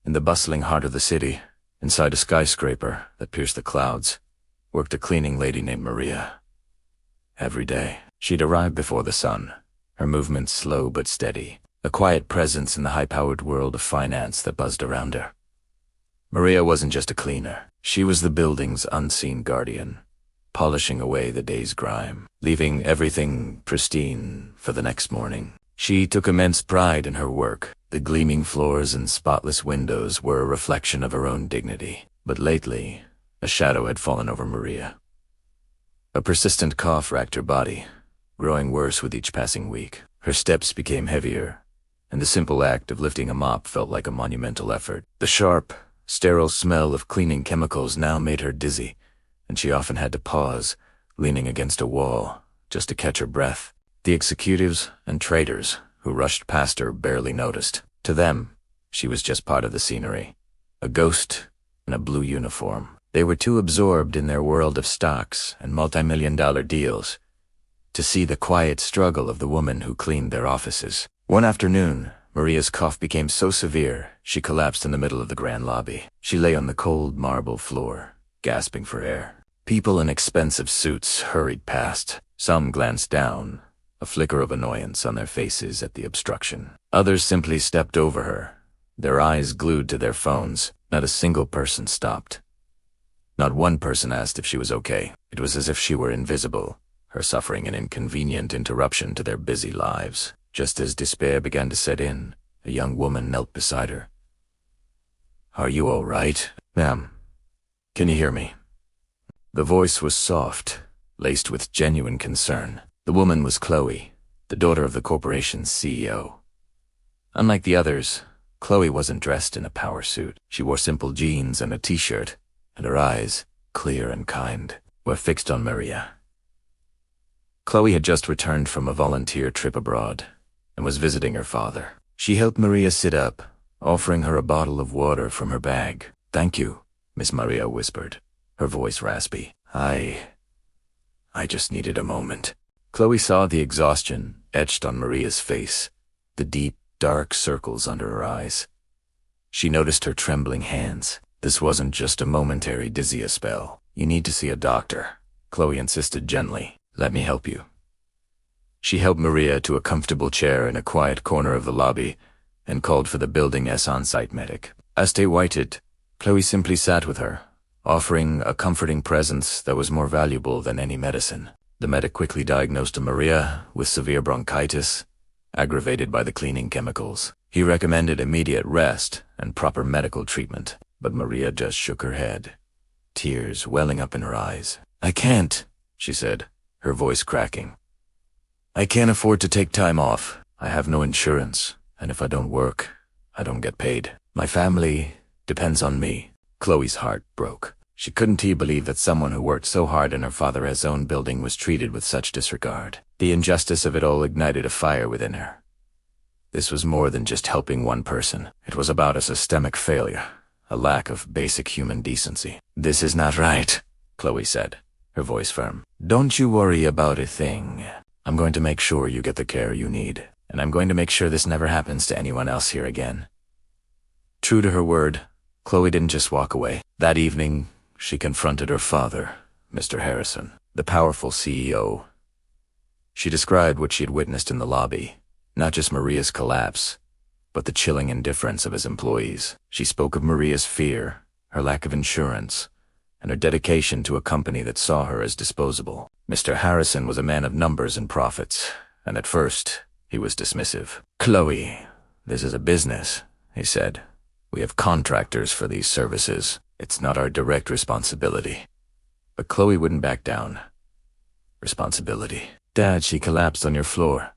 In the bustling heart of the city, inside a skyscraper that pierced the clouds, worked a cleaning lady named Maria. Every day, she'd arrive before the sun, her movements slow but steady, a quiet presence in the high-powered world of finance that buzzed around her. Maria wasn't just a cleaner. She was the building's unseen guardian, polishing away the day's grime, leaving everything pristine for the next morning. She took immense pride in her work. The gleaming floors and spotless windows were a reflection of her own dignity. But lately, a shadow had fallen over Maria. A persistent cough racked her body, growing worse with each passing week. Her steps became heavier, and the simple act of lifting a mop felt like a monumental effort. The sharp, sterile smell of cleaning chemicals now made her dizzy, and she often had to pause, leaning against a wall, just to catch her breath. The executives and traders who rushed past her barely noticed. To them, she was just part of the scenery, a ghost in a blue uniform. They were too absorbed in their world of stocks and multi-million-dollar deals to see the quiet struggle of the woman who cleaned their offices. One afternoon, Maria's cough became so severe, she collapsed in the middle of the grand lobby. She lay on the cold marble floor, gasping for air. People in expensive suits hurried past. Some glanced down, a flicker of annoyance on their faces at the obstruction. Others simply stepped over her, their eyes glued to their phones. Not a single person stopped. Not one person asked if she was okay. It was as if she were invisible, her suffering an inconvenient interruption to their busy lives. Just as despair began to set in, a young woman knelt beside her. "Are you all right, ma'am? Can you hear me?" The voice was soft, laced with genuine concern. The woman was Chloe, the daughter of the corporation's CEO. Unlike the others, Chloe wasn't dressed in a power suit. She wore simple jeans and a t-shirt, and her eyes, clear and kind, were fixed on Maria. Chloe had just returned from a volunteer trip abroad and was visiting her father. She helped Maria sit up, offering her a bottle of water from her bag. "Thank you," Miss Maria whispered, her voice raspy. I just needed a moment." Chloe saw the exhaustion etched on Maria's face, the deep, dark circles under her eyes. She noticed her trembling hands. This wasn't just a momentary dizzy spell. "You need to see a doctor," Chloe insisted gently. "Let me help you." She helped Maria to a comfortable chair in a quiet corner of the lobby and called for the building's on-site medic. As they waited, Chloe simply sat with her, offering a comforting presence that was more valuable than any medicine. The medic quickly diagnosed Maria with severe bronchitis, aggravated by the cleaning chemicals. He recommended immediate rest and proper medical treatment, but Maria just shook her head, tears welling up in her eyes. "I can't," she said, her voice cracking. "I can't afford to take time off. I have no insurance, and if I don't work, I don't get paid. My family depends on me." Chloe's heart broke. She couldn't believe that someone who worked so hard in her father's own building was treated with such disregard. The injustice of it all ignited a fire within her. This was more than just helping one person. It was about a systemic failure, a lack of basic human decency. "This is not right," Chloe said, her voice firm. "Don't you worry about a thing. I'm going to make sure you get the care you need, and I'm going to make sure this never happens to anyone else here again." True to her word, Chloe didn't just walk away. That evening, she confronted her father, Mr. Harrison, the powerful CEO. She described what she had witnessed in the lobby, not just Maria's collapse, but the chilling indifference of his employees. She spoke of Maria's fear, her lack of insurance, and her dedication to a company that saw her as disposable. Mr. Harrison was a man of numbers and profits, and at first, he was dismissive. "Chloe, this is a business," he said. "We have contractors for these services. It's not our direct responsibility." But Chloe wouldn't back down. Responsibility. "Dad, she collapsed on your floor.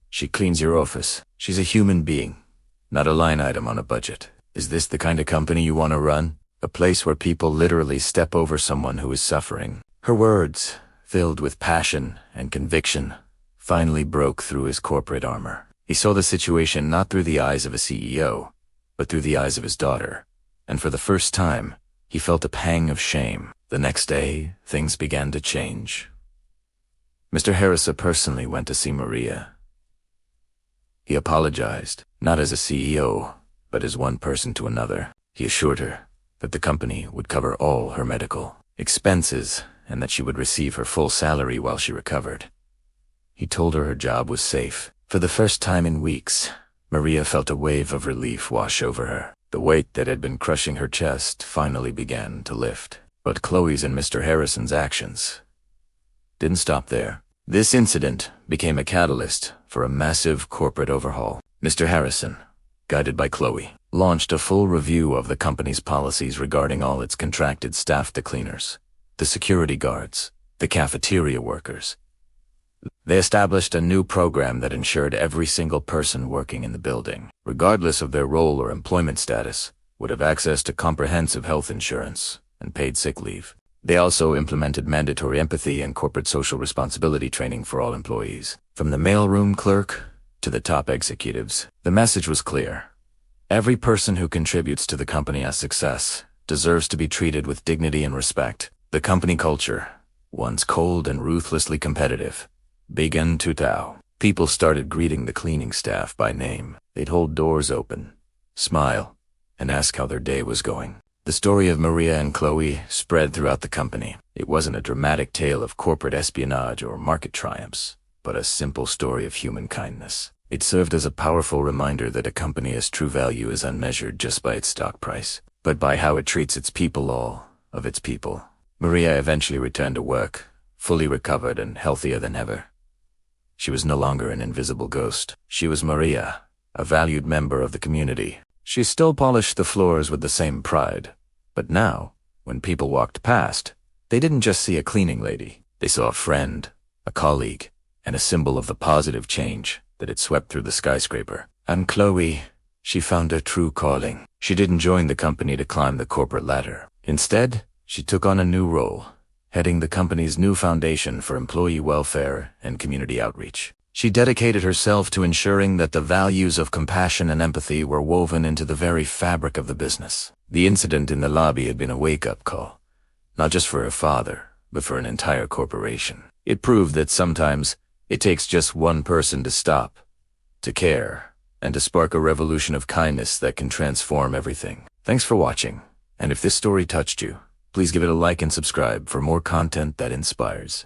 She cleans your office. She's a human being, not a line item on a budget. Is this the kind of company you want to run? A place where people literally step over someone who is suffering?" Her words, filled with passion and conviction, finally broke through his corporate armor. He saw the situation not through the eyes of a CEO, but through the eyes of his daughter. And for the first time, he felt a pang of shame. The next day, things began to change. Mr. Harrison personally went to see Maria. He apologized, not as a CEO, but as one person to another. He assured her that the company would cover all her medical expenses and that she would receive her full salary while she recovered. He told her job was safe. For the first time in weeks, Maria felt a wave of relief wash over her. The weight that had been crushing her chest finally began to lift. But Chloe's and Mr. Harrison's actions didn't stop there. This incident became a catalyst for a massive corporate overhaul. Mr. Harrison, guided by Chloe, launched a full review of the company's policies regarding all its contracted staff, the cleaners, the security guards, the cafeteria workers. They established a new program that ensured every single person working in the building, regardless of their role or employment status, would have access to comprehensive health insurance and paid sick leave. They also implemented mandatory empathy and corporate social responsibility training for all employees. From the mailroom clerk to the top executives, the message was clear. Every person who contributes to the company's success deserves to be treated with dignity and respect. The company culture, once cold and ruthlessly competitive, began to thaw. People started greeting the cleaning staff by name. They'd hold doors open, smile, and ask how their day was going. The story of Maria and Chloe spread throughout the company. It wasn't a dramatic tale of corporate espionage or market triumphs, but a simple story of human kindness. It served as a powerful reminder that a company's true value is unmeasured just by its stock price, but by how it treats its people, all of its people. Maria eventually returned to work, fully recovered and healthier than ever. She was no longer an invisible ghost. She was Maria, a valued member of the community. She still polished the floors with the same pride. But now, when people walked past, they didn't just see a cleaning lady. They saw a friend, a colleague, and a symbol of the positive change that had swept through the skyscraper. And Chloe, she found her true calling. She didn't join the company to climb the corporate ladder. Instead, she took on a new role, heading the company's new foundation for employee welfare and community outreach. She dedicated herself to ensuring that the values of compassion and empathy were woven into the very fabric of the business. The incident in the lobby had been a wake-up call, not just for her father, but for an entire corporation. It proved that sometimes it takes just one person to stop, to care, and to spark a revolution of kindness that can transform everything. Thanks for watching, and if this story touched you, please give it a like and subscribe for more content that inspires.